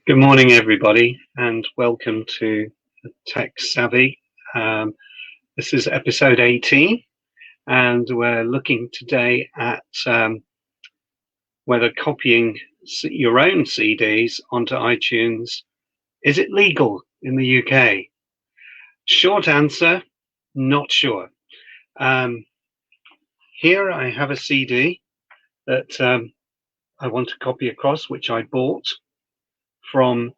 Good morning, everybody, and welcome to Techsavvy. This is episode 18, and we're looking today at whether copying your own CDs onto iTunes, is it legal in the UK? Short answer, not sure. Here I have a CD that I want to copy across, which I bought from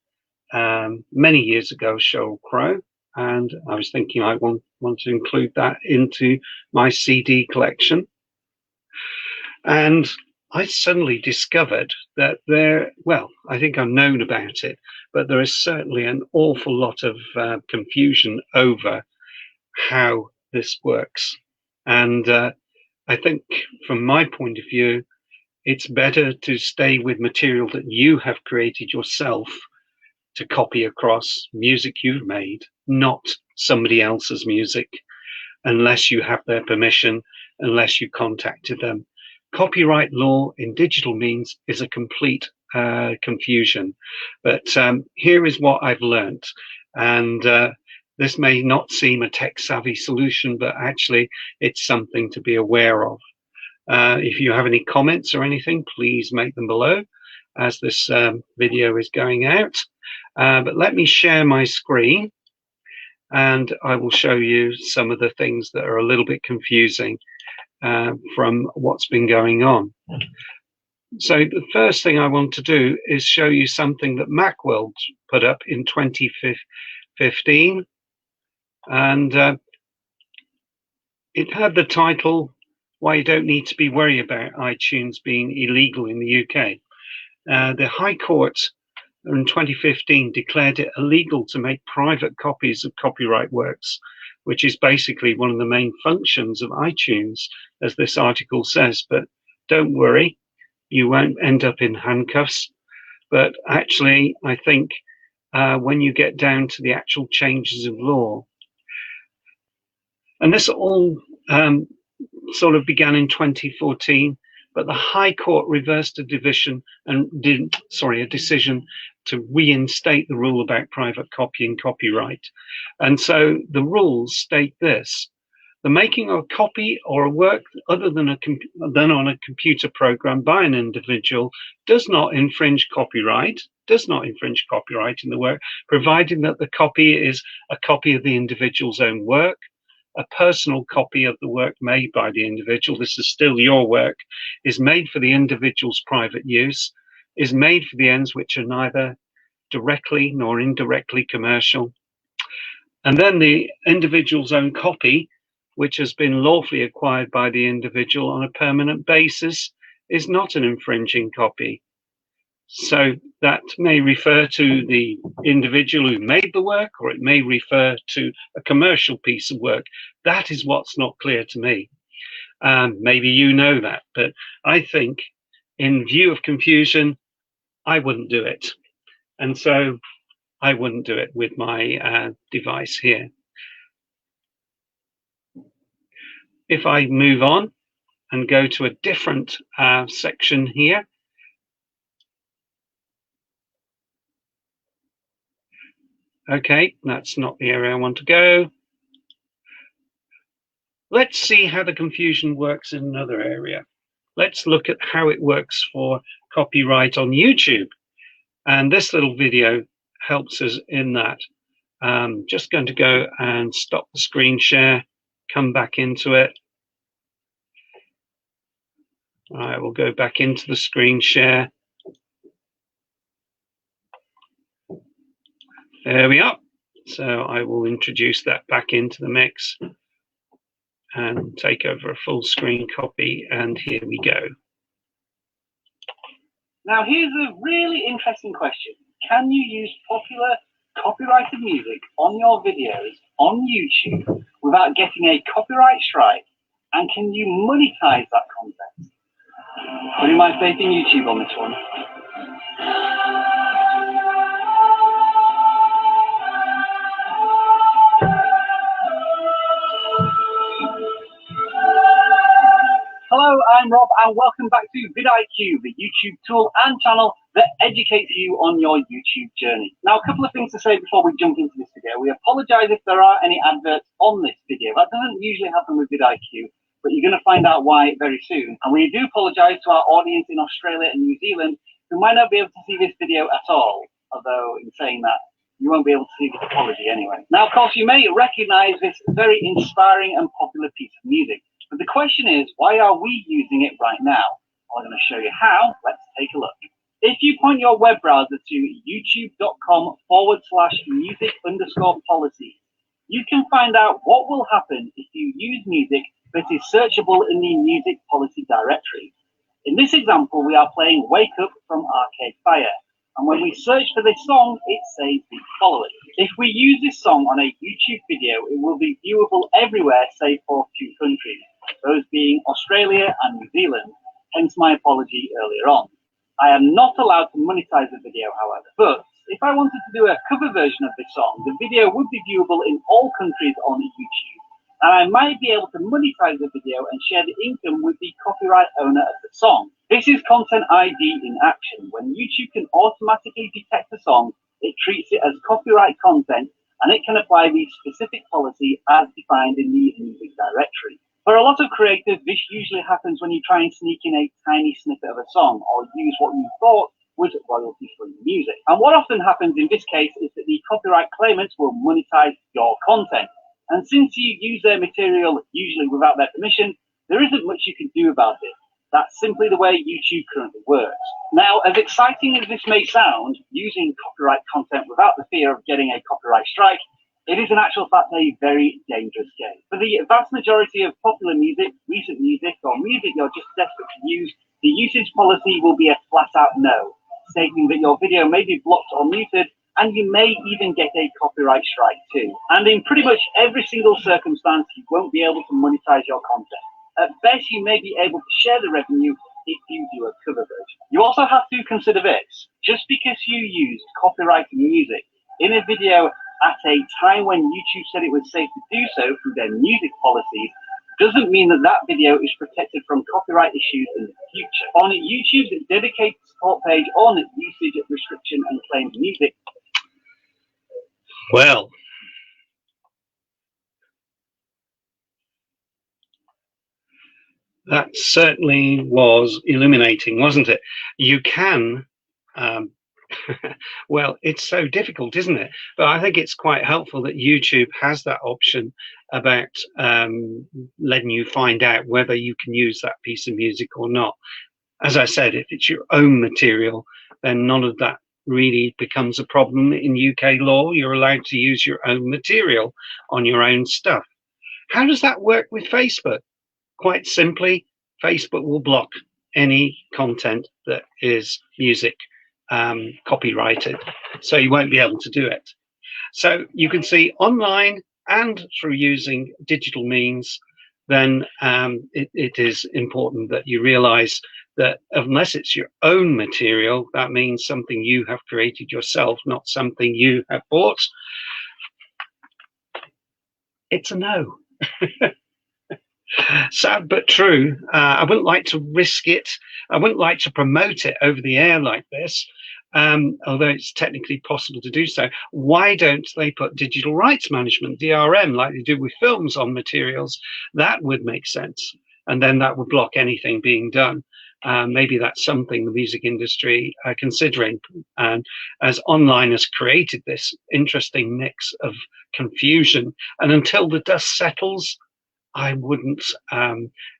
many years ago, Sheryl Crow, and I was thinking I want to include that into my CD collection. And I suddenly discovered that I think I've known about it, but there is certainly an awful lot of confusion over how this works. And I think from my point of view, it's better to stay with material that you have created yourself to copy across music you've made, not somebody else's music, unless you have their permission, unless you contacted them. Copyright law in digital means is a complete confusion. But here is what I've learned. And this may not seem a tech-savvy solution, but actually it's something to be aware of. If you have any comments or anything, please make them below as this video is going out. But let me share my screen and I will show you some of the things that are a little bit confusing from what's been going on. So the first thing I want to do is show you something that Macworld put up in 2015, and it had the title, "Why You Don't Need to Be Worried About iTunes Being Illegal in the UK." The High Court in 2015 declared it illegal to make private copies of copyright works, which is basically one of the main functions of iTunes, as this article says. But don't worry, you won't end up in handcuffs. But actually, I think when you get down to the actual changes of law, and this all sort of began in 2014, but the High Court reversed a decision to reinstate the rule about private copying copyright. And so the rules state this: the making of a copy or a work other than on a computer program by an individual does not infringe copyright in the work, providing that the copy is a copy of the individual's own work, a personal copy of the work made by the individual, this is still your work, is made for the individual's private use, is made for the ends which are neither directly nor indirectly commercial. And then the individual's own copy, which has been lawfully acquired by the individual on a permanent basis, is not an infringing copy. So that may refer to the individual who made the work, or it may refer to a commercial piece of work. That is what's not clear to me. Maybe you know that, but I think in view of confusion, I wouldn't do it. And so I wouldn't do it with my device here. If I move on and go to a different section here, okay, that's not the area I want to go. Let's see how the confusion works in another area. Let's look at how it works for copyright on YouTube. And this little video helps us in that. Just going to go and stop the screen share, come back into it. I will go back into the screen share. There we are. So I will introduce that back into the mix and take over a full screen copy, and here we go. Now here's a really interesting question. Can you use popular copyrighted music on your videos on YouTube without getting a copyright strike? And can you monetize that content? Would you mind stating YouTube on this one? Hello, I'm Rob and welcome back to vidIQ, the YouTube tool and channel that educates you on your YouTube journey. Now, a couple of things to say before we jump into this video. We apologize if there are any adverts on this video. That doesn't usually happen with vidIQ, but you're going to find out why very soon. And we do apologize to our audience in Australia and New Zealand who might not be able to see this video at all, although in saying that, you won't be able to see this apology anyway. Now, of course, you may recognize this very inspiring and popular piece of music, but the question is, why are we using it right now? I'm going to show you how. Let's take a look. If you point your web browser to youtube.com/music_policies, you can find out what will happen if you use music that is searchable in the music policy directory. In this example, we are playing Wake Up from Arcade Fire. And when we search for this song, it says the following. If we use this song on a YouTube video, it will be viewable everywhere save for 2 countries, those being Australia and New Zealand, hence my apology earlier on. I am not allowed to monetize the video, however, but if I wanted to do a cover version of this song, the video would be viewable in all countries on YouTube, and I might be able to monetize the video and share the income with the copyright owner of the song. This is Content ID in action. When YouTube can automatically detect a song, it treats it as copyright content, and it can apply the specific policy as defined in the music directory. For a lot of creators, this usually happens when you try and sneak in a tiny snippet of a song or use what you thought was royalty-free music. And what often happens in this case is that the copyright claimants will monetize your content. And since you use their material usually without their permission, there isn't much you can do about it. That's simply the way YouTube currently works. Now, as exciting as this may sound, using copyright content without the fear of getting a copyright strike, it is in actual fact a very dangerous game. For the vast majority of popular music, recent music, or music you're just desperate to use, the usage policy will be a flat-out no, stating that your video may be blocked or muted, and you may even get a copyright strike too. And in pretty much every single circumstance, you won't be able to monetize your content. At best, you may be able to share the revenue if you do a cover version. You also have to consider this. Just because you used copyrighted music in a video at a time when YouTube said it was safe to do so through their music policies, doesn't mean that that video is protected from copyright issues in the future. On YouTube's dedicated support page on usage restriction and claimed music. Well, that certainly was illuminating, wasn't it? You can, well, it's so difficult, isn't it? But I think it's quite helpful that YouTube has that option about letting you find out whether you can use that piece of music or not. As I said, if it's your own material, then none of that really becomes a problem in UK law. You're allowed to use your own material on your own stuff. How does that work with Facebook? Quite simply, Facebook will block any content that is music copyrighted, so you won't be able to do it. So you can see online and through using digital means, then it is important that you realize that unless it's your own material, that means something you have created yourself, not something you have bought. It's a no. Sad but true. I wouldn't like to risk it. I wouldn't like to promote it over the air like this, although it's technically possible to do so. Why don't they put digital rights management, DRM, like they do with films on materials? That would make sense. And then that would block anything being done. Maybe that's something the music industry are considering. And as online has created this interesting mix of confusion, and until the dust settles, I wouldn't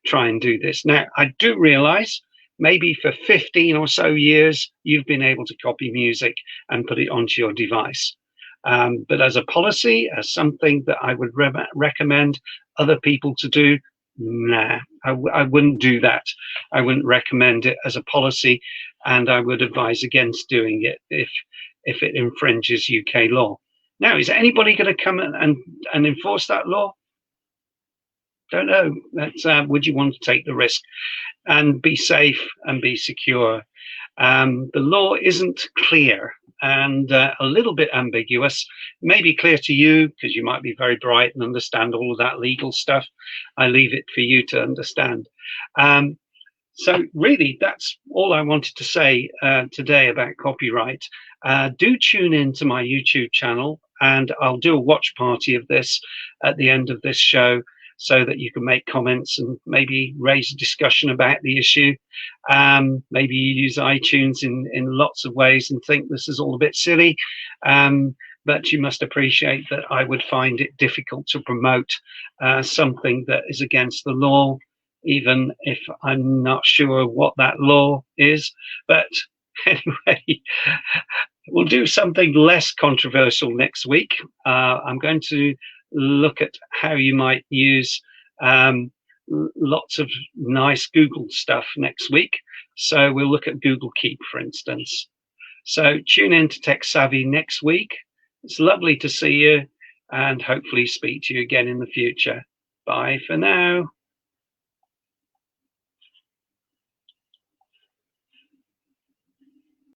try and do this. Now, I do realize maybe for 15 or so years, you've been able to copy music and put it onto your device. But as a policy, as something that I would recommend other people to do, nah, I wouldn't do that. I wouldn't recommend it as a policy, and I would advise against doing it if it infringes UK law. Now, is anybody going to come and enforce that law? Don't know. That's would you want to take the risk and be safe and be secure? The law isn't clear and a little bit ambiguous. Maybe clear to you because you might be very bright and understand all of that legal stuff. I leave it for you to understand. So really, that's all I wanted to say today about copyright. Do tune in to my YouTube channel, and I'll do a watch party of this at the end of this show so that you can make comments and maybe raise a discussion about the issue. Maybe you use iTunes in lots of ways and think this is all a bit silly. But you must appreciate that I would find it difficult to promote something that is against the law, even if I'm not sure what that law is. But anyway, we'll do something less controversial next week. I'm going to look at how you might use lots of nice Google stuff next week. So we'll look at Google Keep, for instance. So tune in to Tech Savvy next week. It's lovely to see you and hopefully speak to you again in the future. Bye for now.